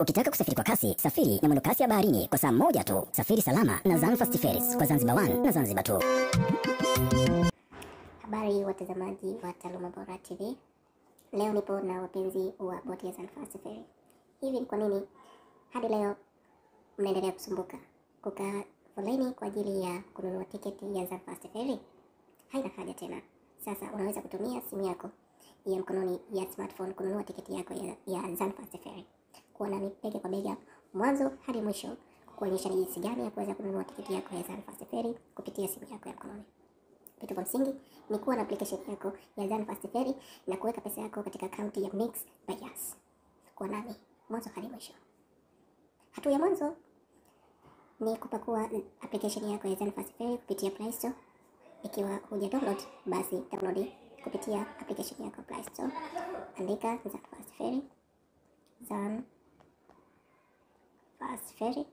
Ukitaka kusafiri kwa kasi, safiri na mwendokasi ya baharini kwa saa moja tu. Safiri salama na Zanfast Ferries kwa Zanzibar 1 na Zanzibar 2. Habari watazamaji wa Taaluma Bora TV. Leo nipo na wapenzi wa boti ya Zanfast Ferry. Hivi ni kwa nini hadi leo mnaendelea kusumbuka kukaa foleni kwa ajili ya kununua tiketi ya Zanfast Ferry? Haina haja tena. Sasa unaweza kutumia simu yako ya mkononi ya smartphone kununua tiketi yako ya Zanfast Ferry. Kuwa nami bega kwa bega mwanzo hadi mwisho kuonyesha ni jinsi gani ya kuweza kununua tiketi yako ya Zanfast Ferry kupitia simu yako ya mkononi. Kitu kwa msingi ni kuwa na application yako ya Zanfast Ferry na kuweka pesa yako katika akaunti ya Mix by Yas. Kuwa nami mwanzo hadi mwisho. Hatua ya mwanzo ni kupakua application yako ya Zanfast Ferry kupitia Play Store. Ikiwa huja download, basi download kupitia application yako Play Store. Andika Zanfast Ferry, Zanfast Ferry,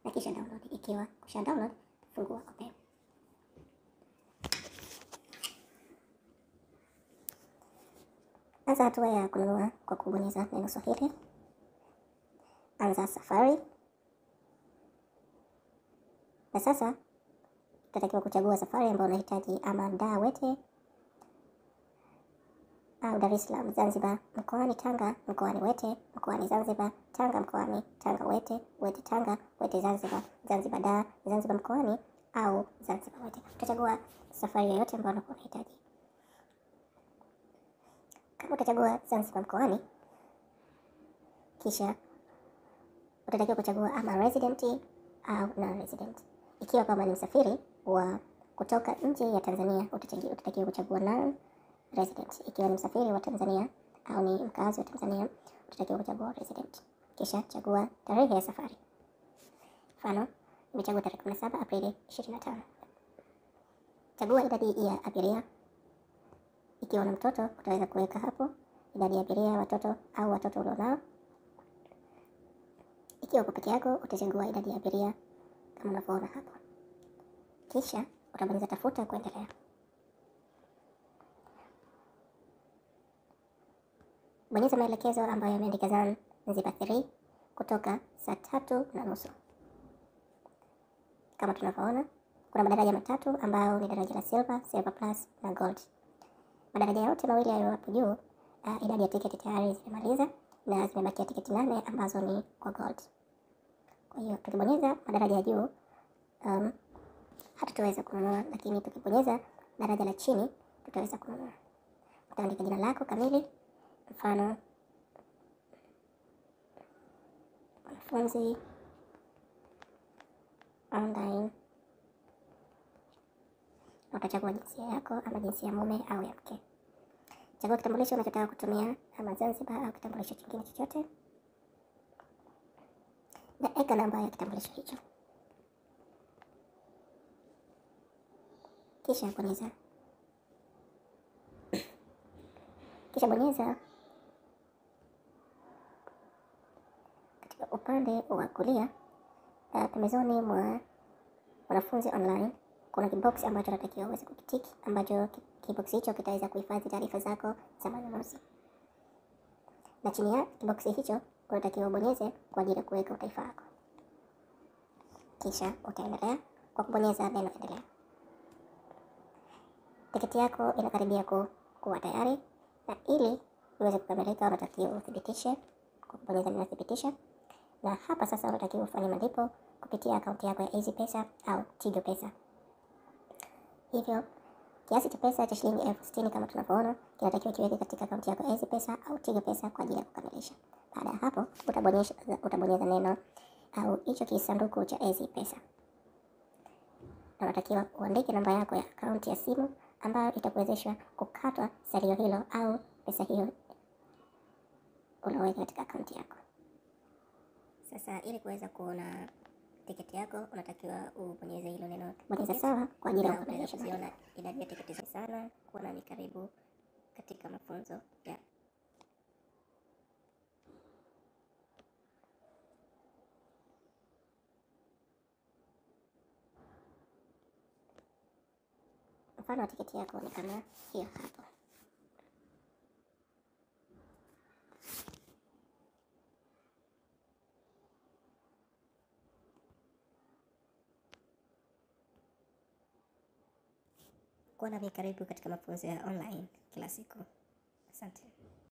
na kisha download. Ikiwa kusha download, fungua open. Anza hatua ya kununua kwa kubonyeza neno Swahili. Anza safari. Na sasa utatakiwa kuchagua safari ambayo unahitaji, ama Dar Wete au Dar es Salaam Zanzibar, mkoani Tanga mkoani Wete, mkoani Zanzibar Tanga mkoani Tanga Wete, Wete Tanga, Wete Zanzibar, Zanzibar Dar, Zanzibar mkoani au Zanzibar Wete. Utachagua safari yoyote ambayo unahitaji. Kama utachagua Zanzibar mkoani, kisha utatakiwa kuchagua ama resident au non-resident. Ikiwa kama ni msafiri wa kutoka nje ya Tanzania, utatakiwa kuchagua non-resident. Ikiwa ni msafiri wa Tanzania au ni mkazi wa Tanzania, utatakiwa kuchagua resident. Kisha chagua tarehe ya safari. Mfano, nimechagua tarehe 17 Aprili 25. Chagua idadi ya abiria. Ikiwa na mtoto, utaweza kuweka hapo idadi ya abiria, watoto au watoto ulionao. Ikiwa uko peke yako, utachagua idadi ya abiria kama unavyoona hapo. Kisha utabonyeza tafuta kuendelea. Bonyeza maelekezo ambayo yameandika Zanzibar 3 kutoka saa 3:30. Kama tunavyoona, kuna madaraja matatu ambayo ni daraja la Silver, Silver Plus na Gold. Madaraja yote mawili hayo hapo juu, idadi ya tiketi tayari zimemaliza na zimebakia tiketi 8 ambazo ni kwa Gold. Kwa hiyo tukibonyeza madaraja ya juu hatutaweza kununua, lakini tukibonyeza daraja la chini tutaweza kununua. Utaandika jina lako kamili, mfano mwanafunzi online. Utachagua jinsia yako, ama jinsia ya mume au ya mke. Chagua kitambulisho unachotaka kutumia, ama Zanzibar au kitambulisho kingine chochote, na eka namba ya kitambulisho hicho. Kisha bonyeza. Katika upande wa kulia pembezoni mwa wanafunzi online kuna kibox ambacho unatakiwa uweze kukitiki, ambacho kibox hicho kitaweza kuhifadhi taarifa zako za manunuzi. Na chini ya kibox hicho unatakiwa ubonyeze kwa ajili ya kuweka utaifa wako. Kisha utaendelea kwa kubonyeza neno endelea. Tiketi yako inakaribia kuwa tayari, na ili iweze kukamilika unatakiwa uthibitishe kwa kubonyeza neno thibitisha. Na hapa sasa unatakiwa ufanye malipo kupitia akaunti yako ya Easy Pesa au Tigo Pesa. Hivyo kiasi cha pesa cha shilingi 60,000 kama tunavyoona kinatakiwa kiweke katika akaunti yako Easy Pesa au Tigo Pesa kwa ajili ya kukamilisha. Baada ya hapo utabonyeza neno au hicho kisanduku cha Easy Pesa. Na unatakiwa uandike namba yako ya akaunti ya simu ambayo itakuwezesha kukatwa salio hilo au pesa hiyo unaweka katika akaunti yako. Sasa ili kuweza kuona tiketi yako unatakiwa ubonyeze hilo neno bonyeza sawa kwa ajili ya kuonyesha kuona idadi ya tiketi sana. Kuwa nami karibu katika mafunzo ya mfano wa tiketi yako ni kama hiyo hapo. kuwa nami karibu katika mafunzo ya online kila siku. Asante.